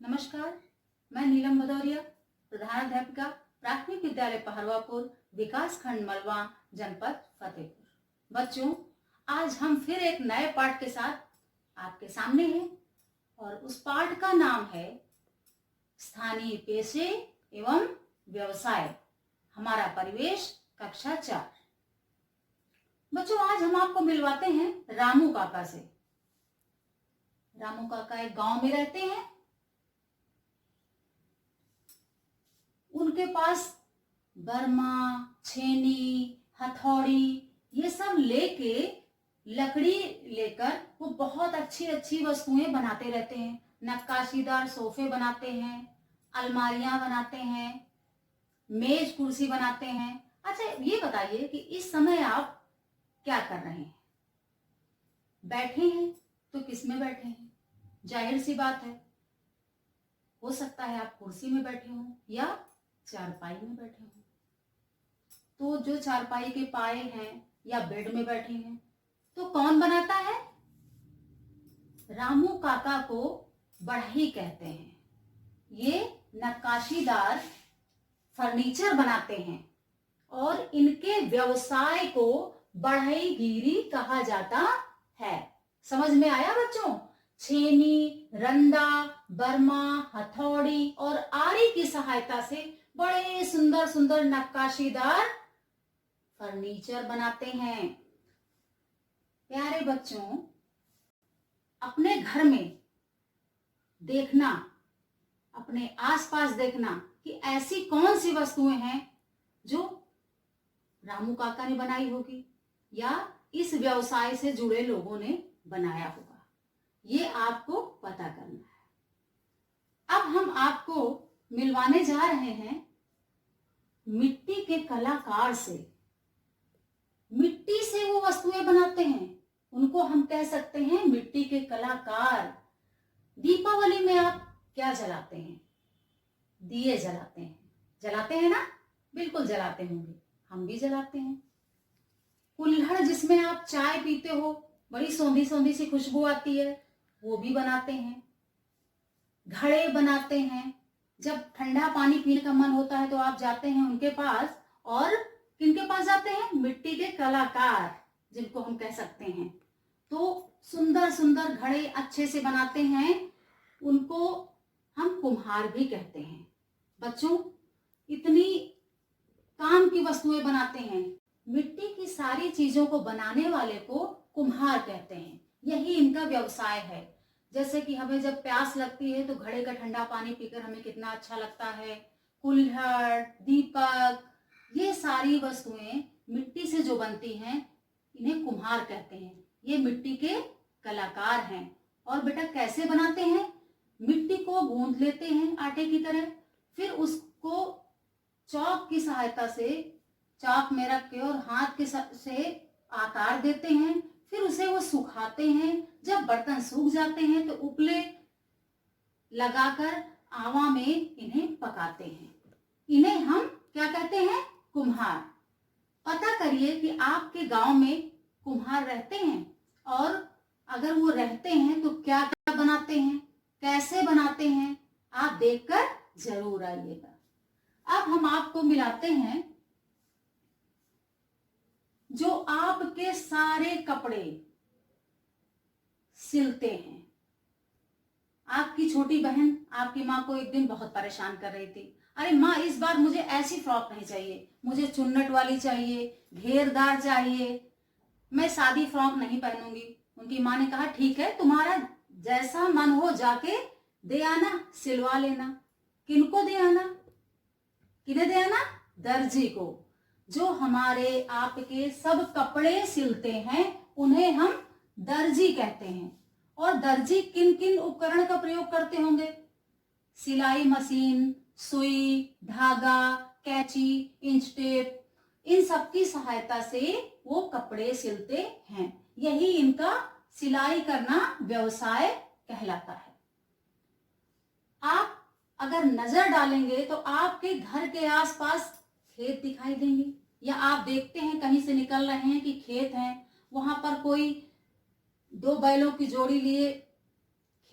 नमस्कार, मैं नीलम भदौरिया, प्रधानाध्यापिका, प्राथमिक विद्यालय पहरवापुर, विकास खंड मलवा, जनपद फतेहपुर। बच्चों, आज हम फिर एक नए पाठ के साथ आपके सामने हैं और उस पाठ का नाम है स्थानीय पेशे एवं व्यवसाय, हमारा परिवेश, कक्षा 4। बच्चों, आज हम आपको मिलवाते हैं रामू काका से। रामू काका एक गांव में रहते हैं। उनके पास बर्मा, छेनी, हथौड़ी ये सब लेके, लकड़ी लेकर वो बहुत अच्छी अच्छी वस्तुएं बनाते रहते हैं। नक्काशीदार सोफे बनाते हैं, अलमारियां बनाते हैं, मेज कुर्सी बनाते हैं। अच्छा, ये बताइए कि इस समय आप क्या कर रहे हैं? बैठे हैं तो किस में बैठे हैं? जाहिर सी बात है, हो सकता है आप कुर्सी में बैठे हों या चारपाई में बैठे हों। तो जो चारपाई के पाए हैं या बेड में बैठे हैं, तो कौन बनाता है? रामू काका को बढ़ई कहते हैं। ये नक्काशीदार फर्नीचर बनाते हैं और इनके व्यवसाय को बढ़ईगिरी कहा जाता है। समझ में आया बच्चों? छेनी, रंदा, बर्मा, हथौड़ी और आरी की सहायता से बड़े सुंदर सुंदर नक्काशीदार फर्नीचर बनाते हैं। प्यारे बच्चों, अपने घर में देखना, अपने आसपास देखना कि ऐसी कौन सी वस्तुएं हैं जो रामू काका ने बनाई होगी या इस व्यवसाय से जुड़े लोगों ने बनाया होगा। ये आपको पता करना है। अब हम आपको मिलवाने जा रहे हैं मिट्टी के कलाकार से। मिट्टी से वो वस्तुएं बनाते हैं, उनको हम कह सकते हैं मिट्टी के कलाकार। दीपावली में आप क्या जलाते हैं? दिए जलाते हैं। जलाते हैं ना? बिल्कुल जलाते होंगे, हम भी जलाते हैं। कुल्हड़ जिसमें आप चाय पीते हो, बड़ी सौंधी सौंधी सी खुशबू आती है, वो भी बनाते हैं। घड़े बनाते हैं। जब ठंडा पानी पीने का मन होता है तो आप जाते हैं उनके पास, और किनके पास जाते हैं? मिट्टी के कलाकार, जिनको हम कह सकते हैं। तो सुंदर सुंदर घड़े अच्छे से बनाते हैं, उनको हम कुम्हार भी कहते हैं। बच्चों, इतनी काम की वस्तुएं बनाते हैं। मिट्टी की सारी चीजों को बनाने वाले को कुम्हार कहते हैं। यही इनका व्यवसाय है। जैसे कि हमें जब प्यास लगती है तो घड़े का ठंडा पानी पीकर हमें कितना अच्छा लगता है। कुल्हड़, दीपक, ये सारी वस्तुएं मिट्टी से जो बनती हैं, इन्हें कुम्हार कहते हैं। ये मिट्टी के कलाकार हैं। और बेटा, कैसे बनाते हैं? मिट्टी को गूंथ लेते हैं आटे की तरह, फिर उसको चौक की सहायता से चाक में रख के और हाथ के से आकार देते हैं, फिर उसे वो सुखाते हैं। जब बर्तन सूख जाते हैं तो उपले लगाकर आवा में इन्हें पकाते हैं। इन्हें हम क्या कहते हैं? कुम्हार। पता करिए कि आपके गांव में कुम्हार रहते हैं, और अगर वो रहते हैं तो क्या क्या बनाते हैं, कैसे बनाते हैं, आप देखकर जरूर आइएगा। अब हम आपको मिलाते हैं जो आपके सारे कपड़े सिलते हैं। आपकी छोटी बहन आपकी माँ को एक दिन बहुत परेशान कर रही थी। अरे माँ, इस बार मुझे ऐसी फ्रॉक नहीं चाहिए, मुझे चुन्नट वाली चाहिए, घेरदार चाहिए, मैं सादी फ्रॉक नहीं पहनूंगी। उनकी माँ ने कहा, ठीक है, तुम्हारा जैसा मन हो जाके दे आना, सिलवा लेना। किनको दे आना? किन्हें दे आना? दर्जी को। जो हमारे आपके सब कपड़े सिलते हैं उन्हें हम दर्जी कहते हैं। और दर्जी किन किन उपकरण का प्रयोग करते होंगे? सिलाई मशीन, सुई, धागा, कैंची, इंच टेप, इन सब की सहायता से वो कपड़े सिलते हैं। यही इनका सिलाई करना व्यवसाय कहलाता है। आप अगर नजर डालेंगे तो आपके घर के आसपास खेत दिखाई देंगे, या आप देखते हैं कहीं से निकल रहे हैं कि खेत है, वहां पर कोई 2 बैलों की जोड़ी लिए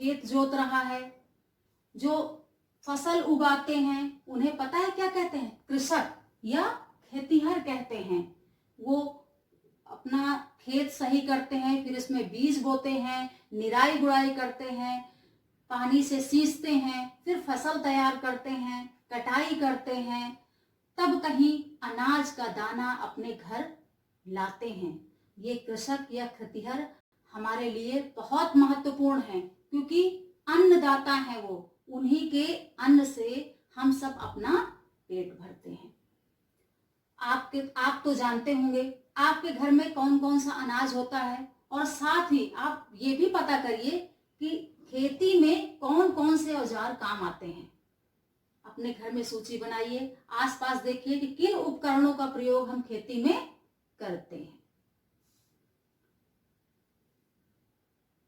खेत जोत रहा है, जो फसल उगाते हैं उन्हें पता है क्या कहते हैं? कृषक या खेतिहर कहते हैं। वो अपना खेत सही करते हैं, फिर इसमें बीज बोते हैं, निराई गुड़ाई करते हैं, पानी से सींचते हैं, फिर फसल तैयार करते हैं, कटाई करते हैं, तब कहीं अनाज का दाना अपने घर लाते हैं। ये कृषक या खेतिहर हमारे लिए बहुत महत्वपूर्ण है, क्योंकि अन्नदाता है वो। उन्हीं के अन्न से हम सब अपना पेट भरते हैं। आप तो जानते होंगे आपके घर में कौन कौन सा अनाज होता है, और साथ ही आप ये भी पता करिए कि खेती में कौन कौन से औजार काम आते हैं। अपने घर में सूची बनाइए, आसपास देखिए कि किन उपकरणों का प्रयोग हम खेती में करते हैं।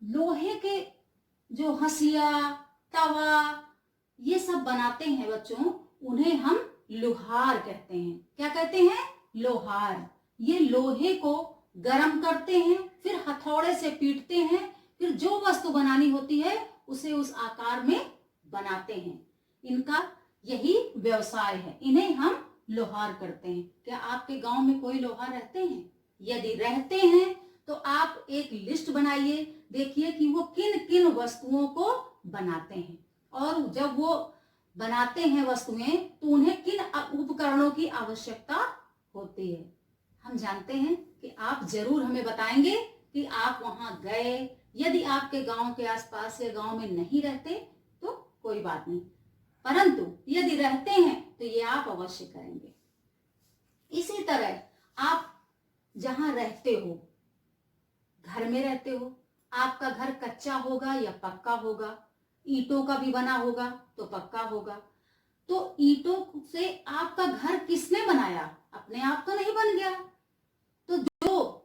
लोहे के जो हंसिया, तवा, ये सब बनाते हैं बच्चों, उन्हें हम लोहार कहते हैं। क्या कहते हैं? लोहार। ये लोहे को गर्म करते हैं, फिर हथौड़े से पीटते हैं, फिर जो वस्तु बनानी होती है उसे उस आकार में बनाते हैं। इनका यही व्यवसाय है, इन्हें हम लोहार करते हैं। क्या आपके गांव में कोई लोहार रहते हैं? यदि रहते हैं तो आप एक लिस्ट बनाइए, देखिए कि वो किन किन वस्तुओं को बनाते हैं, और जब वो बनाते हैं वस्तुएं तो उन्हें किन उपकरणों की आवश्यकता होती है। हम जानते हैं कि आप जरूर हमें बताएंगे कि आप वहां गए। यदि आपके गांव के आसपास या गांव में नहीं रहते तो कोई बात नहीं, परंतु यदि रहते हैं तो ये आप अवश्य करेंगे। इसी तरह आप जहां रहते हो, घर में रहते हो, आपका घर कच्चा होगा या पक्का होगा, ईंटों का भी बना होगा तो पक्का होगा। तो ईंटों से आपका घर किसने बनाया? अपने आप तो नहीं बन गया। तो जो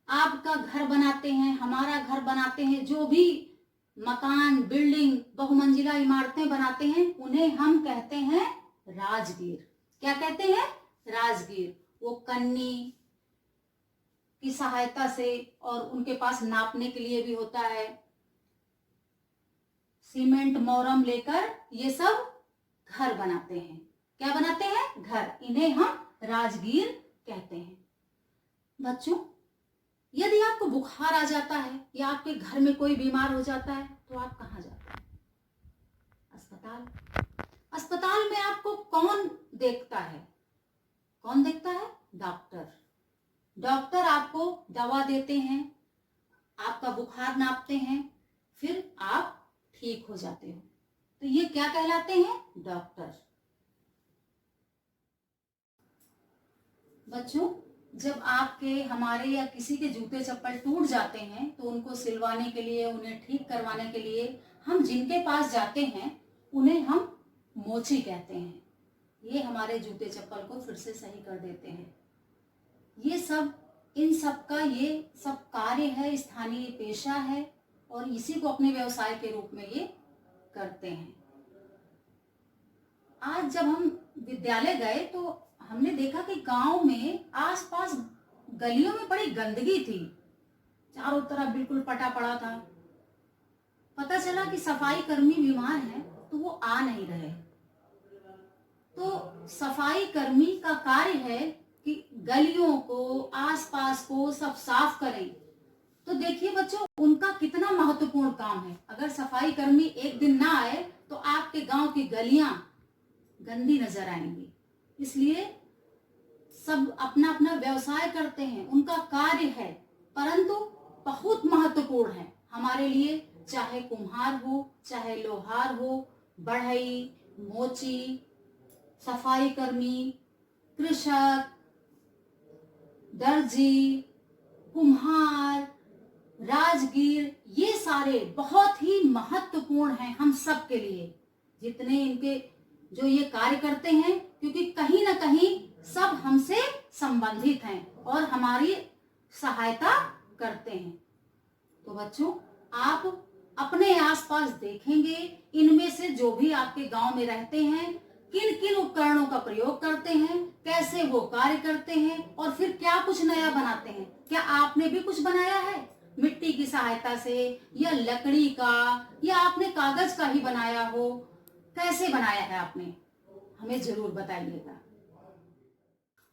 आपका घर बनाते हैं, हमारा घर बनाते हैं, जो भी मकान, बिल्डिंग, बहुमंजिला इमारतें बनाते हैं, उन्हें हम कहते हैं राजगीर। क्या कहते हैं? राजगीर। वो कन्नी की सहायता से, और उनके पास नापने के लिए भी होता है, सीमेंट मोरम लेकर ये सब घर बनाते हैं। क्या बनाते हैं? घर। इन्हें हम राजगीर कहते हैं। बच्चों, यदि आपको बुखार आ जाता है या आपके घर में कोई बीमार हो जाता है तो आप कहाँ जाते हैं? अस्पताल। अस्पताल में आपको कौन देखता है? कौन देखता है? डॉक्टर। डॉक्टर आपको दवा देते हैं, आपका बुखार नापते हैं, फिर आप ठीक हो जाते हो। तो ये क्या कहलाते हैं? डॉक्टर। बच्चों, जब आपके, हमारे या किसी के जूते चप्पल टूट जाते हैं तो उनको सिलवाने के लिए, उन्हें ठीक करवाने के लिए हम जिनके पास जाते हैं उन्हें हम मोची कहते हैं। ये हमारे जूते चप्पल को फिर से सही कर देते हैं। ये सब, इन सब का ये सब कार्य है, स्थानीय पेशा है, और इसी को अपने व्यवसाय के रूप में ये करते हैं। आज जब हम विद्यालय गए तो हमने देखा कि गांव में आसपास गलियों में बड़ी गंदगी थी, चारों तरफ बिल्कुल पटा पड़ा था। पता चला कि सफाई कर्मी बीमार हैं तो वो आ नहीं रहे। तो सफाई कर्मी का कार्य है कि गलियों को, आसपास को सब साफ करें। तो देखिए बच्चों, उनका कितना महत्वपूर्ण काम है। अगर सफाई कर्मी एक दिन ना आए तो आपके गांव की गलियां गंदी नजर आएंगी। इसलिए सब अपना अपना व्यवसाय करते हैं, उनका कार्य है, परंतु बहुत महत्वपूर्ण है हमारे लिए। चाहे कुम्हार हो, चाहे लोहार हो, बढ़ई, मोची, सफाई कर्मी, कृषक, दर्जी, कुम्हार, राजगीर, ये सारे बहुत ही महत्वपूर्ण हैं हम सब के लिए। जितने इनके जो ये कार्य करते हैं, क्योंकि कहीं ना कहीं सब हमसे संबंधित हैं और हमारी सहायता करते हैं। तो बच्चों, आप अपने आसपास देखेंगे, इनमें से जो भी आपके गांव में रहते हैं, किन किन उपकरणों का प्रयोग करते हैं, कैसे वो कार्य करते हैं, और फिर क्या कुछ नया बनाते हैं। क्या आपने भी कुछ बनाया है मिट्टी की सहायता से, या लकड़ी का, या आपने कागज का ही बनाया हो? कैसे बनाया है आपने, हमें जरूर बताइएगा।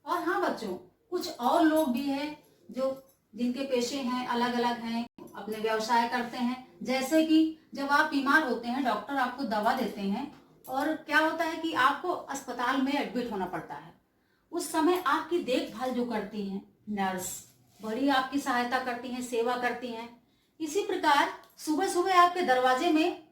और हाँ बच्चों, कुछ और लोग भी हैं जो जिनके पेशे हैं अलग अलग हैं, अपने व्यवसाय करते हैं। जैसे कि जब आप बीमार होते हैं, डॉक्टर आपको दवा देते हैं और क्या होता है कि आपको अस्पताल में एडमिट होना पड़ता है। उस समय आपकी देखभाल जो करती हैं नर्स, बड़ी आपकी सहायता करती हैं, सेवा करती हैं। इसी प्रकार सुबह सुबह आपके दरवाजे में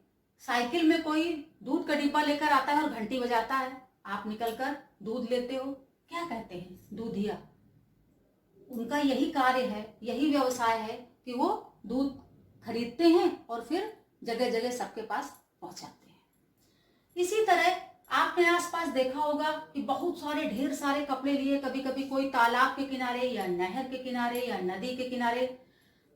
साइकिल में कोई दूध का डिब्बा लेकर आता है और घंटी बजाता है, आप निकलकर दूध लेते हो, क्या कहते हैं, दूधिया। उनका यही कार्य है, यही व्यवसाय है कि वो दूध खरीदते हैं और फिर जगह जगह सबके पास पहुंचाते हैं। इसी तरह आपने आसपास देखा होगा कि बहुत सारे ढेर सारे कपड़े लिए कभी कभी कोई तालाब के किनारे या नहर के किनारे या नदी के किनारे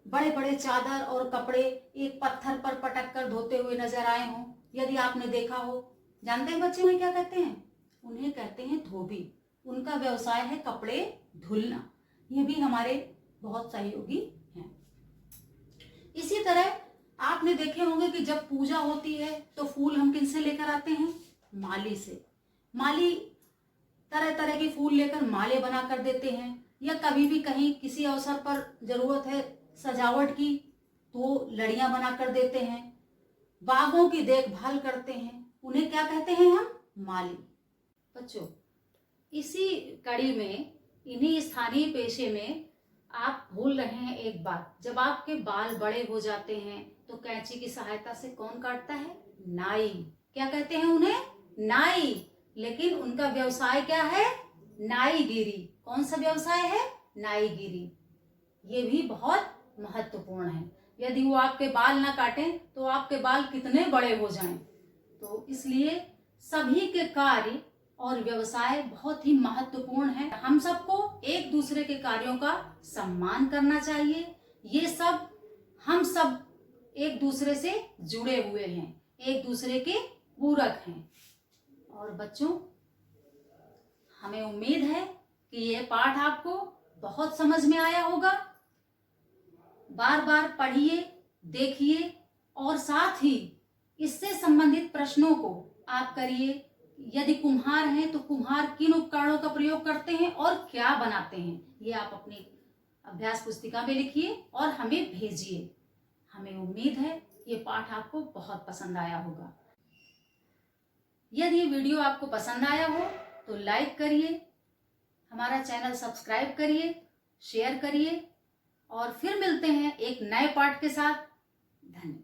बड़े बड़े चादर और कपड़े एक पत्थर पर पटक कर धोते हुए नजर आए हों। यदि आपने देखा हो, जानते हैं बच्चे उन्हें क्या कहते हैं? उन्हें कहते हैं धोबी। उनका व्यवसाय है कपड़े धुलना। ये भी हमारे बहुत सहयोगी हैं। इसी तरह आपने देखे होंगे कि जब पूजा होती है तो फूल हम किनसे लेकर आते हैं? माली से। माली तरह तरह के फूल लेकर माले बना कर देते हैं, या कभी भी कहीं किसी अवसर पर जरूरत है सजावट की तो लड़ियां बना कर देते हैं। बागों की देखभाल करते हैं, उन्हें क्या कहते हैं हम? माली। बच्चों, इसी कड़ी में, इन्हीं स्थानीय पेशे में आप भूल रहे हैं एक बात, जब आपके बाल बड़े हो जाते हैं तो कैंची की सहायता से कौन काटता है? नाई। क्या कहते हैं उन्हें? नाई। लेकिन उनका व्यवसाय क्या है? नाईगिरी। कौन सा व्यवसाय है? नाईगिरी। ये भी बहुत महत्वपूर्ण है। यदि वो आपके बाल ना काटें तो आपके बाल कितने बड़े हो जाएं। तो इसलिए सभी के कार्य और व्यवसाय बहुत ही महत्वपूर्ण है। हम सबको एक दूसरे के कार्यों का सम्मान करना चाहिए। ये सब, हम सब एक दूसरे से जुड़े हुए हैं, एक दूसरे के पूरक हैं। और बच्चों, हमें उम्मीद है कि ये पाठ आपको बहुत समझ में आया होगा। बार बार पढ़िए, देखिए और साथ ही इससे संबंधित प्रश्नों को आप करिए। यदि कुम्हार हैं तो कुम्हार किन उपकरणों का प्रयोग करते हैं और क्या बनाते हैं, ये आप अपनी अभ्यास पुस्तिका में लिखिए और हमें भेजिए। हमें उम्मीद है ये पाठ आपको बहुत पसंद आया होगा। यदि ये वीडियो आपको पसंद आया हो तो लाइक करिए, हमारा चैनल सब्सक्राइब करिए, शेयर करिए और फिर मिलते हैं एक नए पाठ के साथ। धन्यवाद।